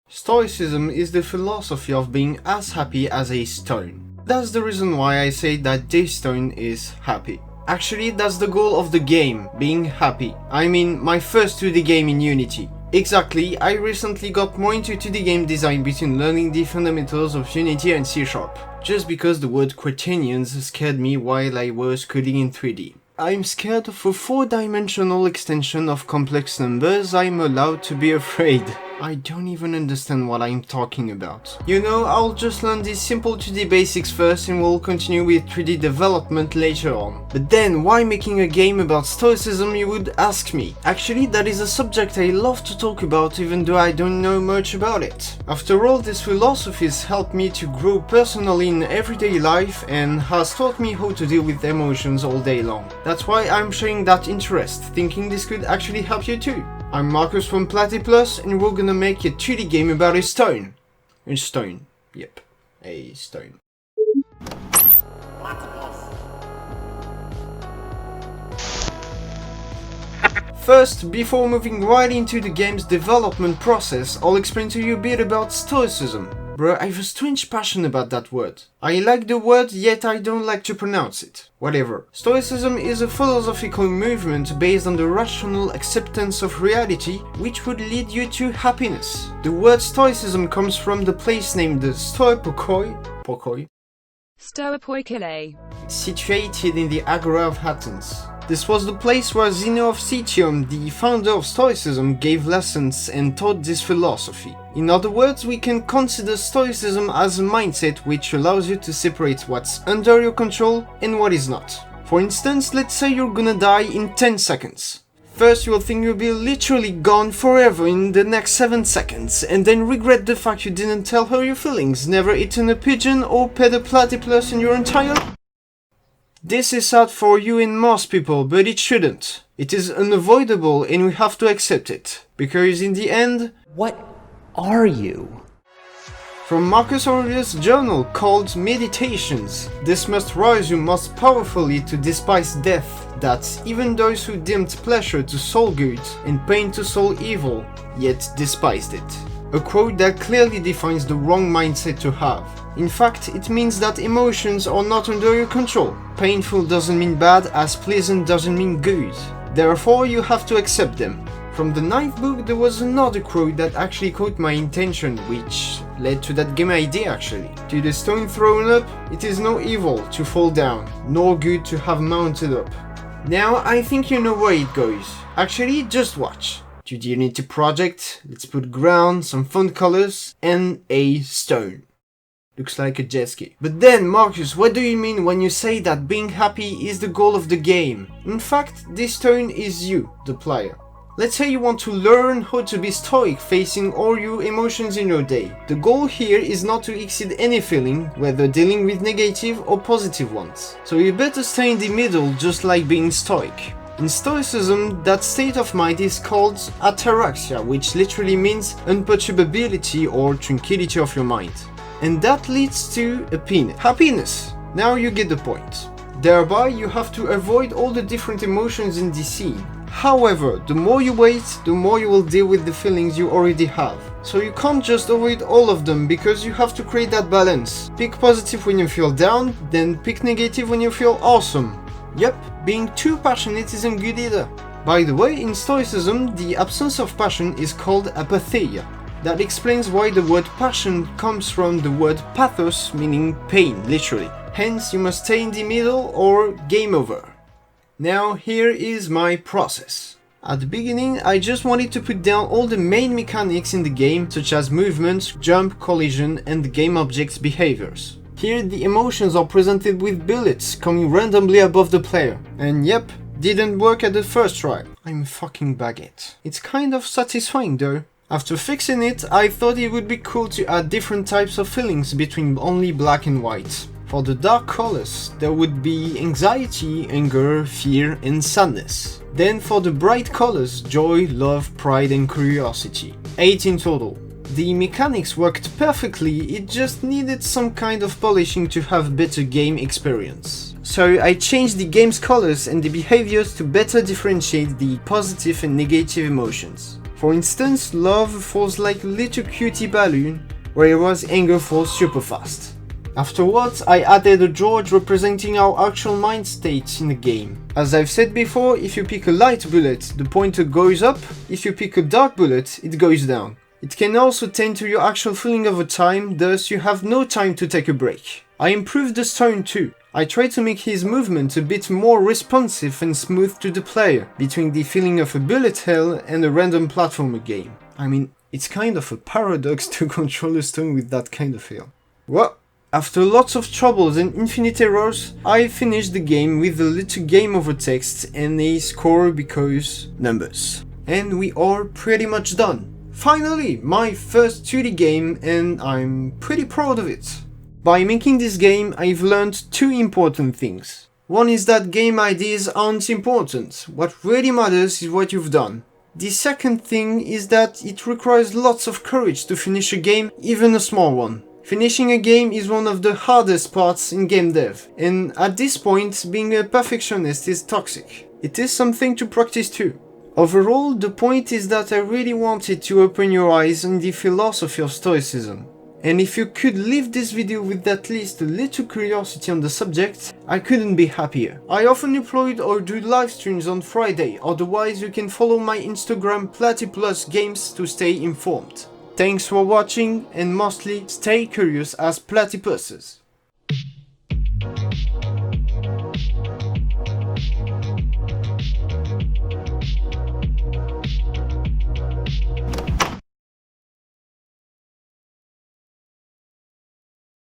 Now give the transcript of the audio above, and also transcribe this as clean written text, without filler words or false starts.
Stoicism is the philosophy of being as happy as a stone. That's the reason why I say that this stone is happy. Actually, that's the goal of the game, being happy. I mean, my first 2D game in Unity. Exactly, I recently got more into 2D game design between learning the fundamentals of Unity and C#, just because the word quaternions scared me while I was coding in 3D. I'm scared of a 4-dimensional extension of complex numbers. I'm allowed to be afraid. I don't even understand what I'm talking about. You know, I'll just learn these simple 2D basics first and we'll continue with 3D development later on. But then, why making a game about Stoicism, you would ask me? Actually, that is a subject I love to talk about even though I don't know much about it. After all, this philosophy has helped me to grow personally in everyday life and has taught me how to deal with emotions all day long. That's why I'm sharing that interest, thinking this could actually help you too. I'm Marcus from Platypus and we're gonna make a 2D game about a stone. A stone. Yep. A stone. First, before moving right into the game's development process, I'll explain to you a bit about Stoicism. Bruh, I have a strange passion about that word. I like the word, yet I don't like to pronounce it. Whatever. Stoicism is a philosophical movement based on the rational acceptance of reality, which would lead you to happiness. The word Stoicism comes from the place named the Stoipoikoi, situated in the Agora of Athens. This was the place where Zeno of Citium, the founder of Stoicism, gave lessons and taught this philosophy. In other words, we can consider Stoicism as a mindset which allows you to separate what's under your control and what is not. For instance, let's say you're gonna die in 10 seconds. First you'll think you'll be literally gone forever in the next 7 seconds, and then regret the fact you didn't tell her your feelings, never eaten a pigeon or pet a platypus in your entire life. This is sad for you and most people, but it shouldn't. It is unavoidable and we have to accept it. Because in the end, what are you? From Marcus Aurelius' journal called Meditations, this must rouse you most powerfully to despise death, that even those who deemed pleasure to soul good and pain to soul evil, yet despised it. A quote that clearly defines the wrong mindset to have. In fact, it means that emotions are not under your control. Painful doesn't mean bad, as pleasant doesn't mean good. Therefore, you have to accept them. From the 9th book, there was another quote that actually caught my attention, which led to that game idea actually. To the stone thrown up, it is no evil to fall down, nor good to have mounted up. Now, I think you know where it goes. Actually, just watch. 2D Unity project, let's put ground, some font colors, and a stone. Looks like a jet ski. But then, Marcus, what do you mean when you say that being happy is the goal of the game? In fact, this stone is you, the player. Let's say you want to learn how to be stoic facing all your emotions in your day. The goal here is not to exceed any feeling, whether dealing with negative or positive ones. So you better stay in the middle, just like being stoic. In Stoicism, that state of mind is called ataraxia, which literally means unperturbability or tranquility of your mind. And that leads to happiness. Now you get the point. Thereby, you have to avoid all the different emotions in the scene. However, the more you wait, the more you will deal with the feelings you already have. So you can't just avoid all of them because you have to create that balance. Pick positive when you feel down, then pick negative when you feel awesome. Yep, being too passionate isn't good either. By the way, in Stoicism, the absence of passion is called apatheia. That explains why the word passion comes from the word pathos, meaning pain, literally. Hence, you must stay in the middle or game over. Now, here is my process. At the beginning, I just wanted to put down all the main mechanics in the game, such as movement, jump, collision, and the game object's behaviors. Here, the emotions are presented with bullets coming randomly above the player. And yep, didn't work at the first try. I'm fucking baguette. It's kind of satisfying though. After fixing it, I thought it would be cool to add different types of feelings between only black and white. For the dark colors, there would be anxiety, anger, fear, and sadness. Then for the bright colors, joy, love, pride, and curiosity. 8 in total. The mechanics worked perfectly, it just needed some kind of polishing to have better game experience. So I changed the game's colors and the behaviors to better differentiate the positive and negative emotions. For instance, love falls like a little cutie balloon, whereas anger falls super fast. Afterwards, I added a George representing our actual mind state in the game. As I've said before, if you pick a light bullet, the pointer goes up, if you pick a dark bullet, it goes down. It can also tend to your actual feeling over time, thus you have no time to take a break. I improved the stone too. I tried to make his movement a bit more responsive and smooth to the player, between the feeling of a bullet hell and a random platformer game. I mean, it's kind of a paradox to control a stone with that kind of feel. Well, after lots of troubles and infinite errors, I finished the game with a little game over text and a score because numbers. And we are pretty much done. Finally, my first 2D game, and I'm pretty proud of it. By making this game, I've learned two important things. One is that game ideas aren't important. What really matters is what you've done. The second thing is that it requires lots of courage to finish a game, even a small one. Finishing a game is one of the hardest parts in game dev, and at this point, being a perfectionist is toxic. It is something to practice too. Overall, the point is that I really wanted to open your eyes on the philosophy of Stoicism. And if you could leave this video with at least a little curiosity on the subject, I couldn't be happier. I often upload or do live streams on Friday, otherwise you can follow my Instagram platypuses to stay informed. Thanks for watching, and mostly stay curious as platypuses.